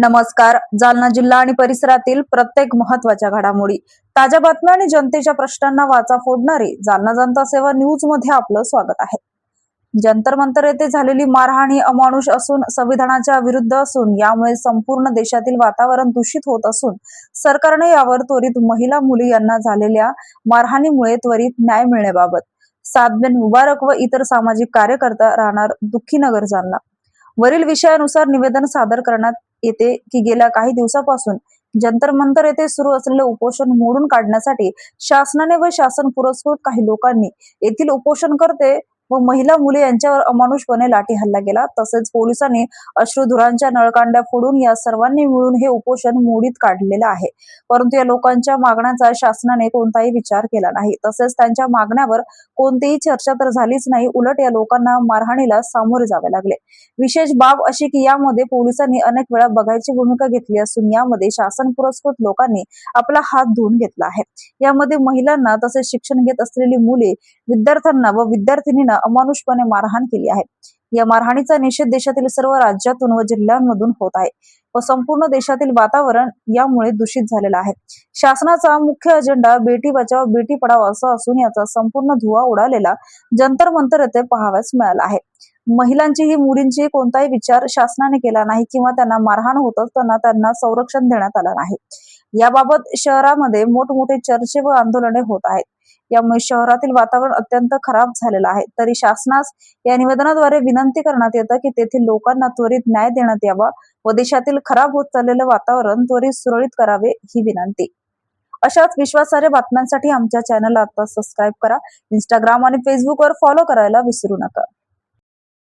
नमस्कार. जालना जिल्हा आणि परिसरातील प्रत्येक महत्त्वाच्या घडामोडी, ताज्या बातम्या आणि जनतेच्या प्रश्नांना वाचा फोडणारी जालना जनता सेवा न्यूज मध्ये आपलं स्वागत आहे. जंतर मंतर येथे झालेली मारहाण ही अमानुष असून संविधानाच्या विरुद्ध असून यामुळे संपूर्ण देशातील वातावरण दूषित होत असून सरकारने यावर त्वरित महिला मुली यांना झालेल्या मारहाणीमुळे त्वरित न्याय मिळण्याबाबत सादबिन मुबारक व इतर सामाजिक कार्यकर्ता राहणार दुःखीनगर जालना वरील विषयानुसार निवेदन सादर करण्यात येते की गेल्या काही दिवसापासून जंतर मंतर येथे सुरू असलेले उपोषण मोडून काढण्यासाठी शासनाने व शासन पुरस्कृत काही लोकांनी येथील उपोषणकर्ते व महिला मुले यांच्यावर अमानुषपणे लाठी हल्ला केला. तसेच पोलिसांनी अश्रुधुरांच्या नळकांड्या फोडून या सर्वांनी मिळून हे उपोषण मोडीत काढलेलं आहे. परंतु या लोकांच्या मागण्यांचा शासनाने कोणताही विचार केला नाही. तसेच त्यांच्या मागण्यावर कोणतीही चर्चा तर झालीच नाही. उलट या लोकांना मारहाणीला सामोरे जावे लागले. विशेष बाब अशी की यामध्ये पोलिसांनी अनेक वेळा बघायची भूमिका घेतली असून यामध्ये शासन पुरस्कृत लोकांनी आपला हात धुवून घेतला आहे. यामध्ये महिलांना तसेच शिक्षण घेत असलेली मुले, विद्यार्थ्यांना व विद्यार्थिनींना अमानुषपणे मारहाण केली आहे. या मारहाणीचा निषेध देशातील सर्व राज्यातून व जिल्ह्यांमधून होत आहे व संपूर्ण देशातील वातावरण यामुळे दूषित झालेलं आहे. शासनाचा मुख्य अजेंडा बेटी बचाव बेटी पढाव असा असून याचा संपूर्ण धुवा उडालेला जंतर मंतर येथे पाहावयास मिळाला आहे. महिलांची ही मुलींची कोणताही विचार शासनाने केला नाही किंवा त्यांना मारहाण होत असताना त्यांना संरक्षण देण्यात आलं नाही. याबाबत शहरामध्ये मोठमोठे चर्चे व आंदोलने होत आहेत. यामुळे शहरातील वातावरण अत्यंत खराब झालेलं आहे. तरी शासनास या निवेदनाद्वारे विनंती करण्यात येतं की तेथील लोकांना त्वरित न्याय देण्यात यावा व देशातील खराब होत चाललेलं वातावरण त्वरित सुरळीत करावे ही विनंती. अशाच विश्वासार्ह बातम्यांसाठी आमच्या चॅनलला आता सबस्क्राईब करा. इंस्टाग्राम आणि फेसबुकवर फॉलो करायला विसरू नका.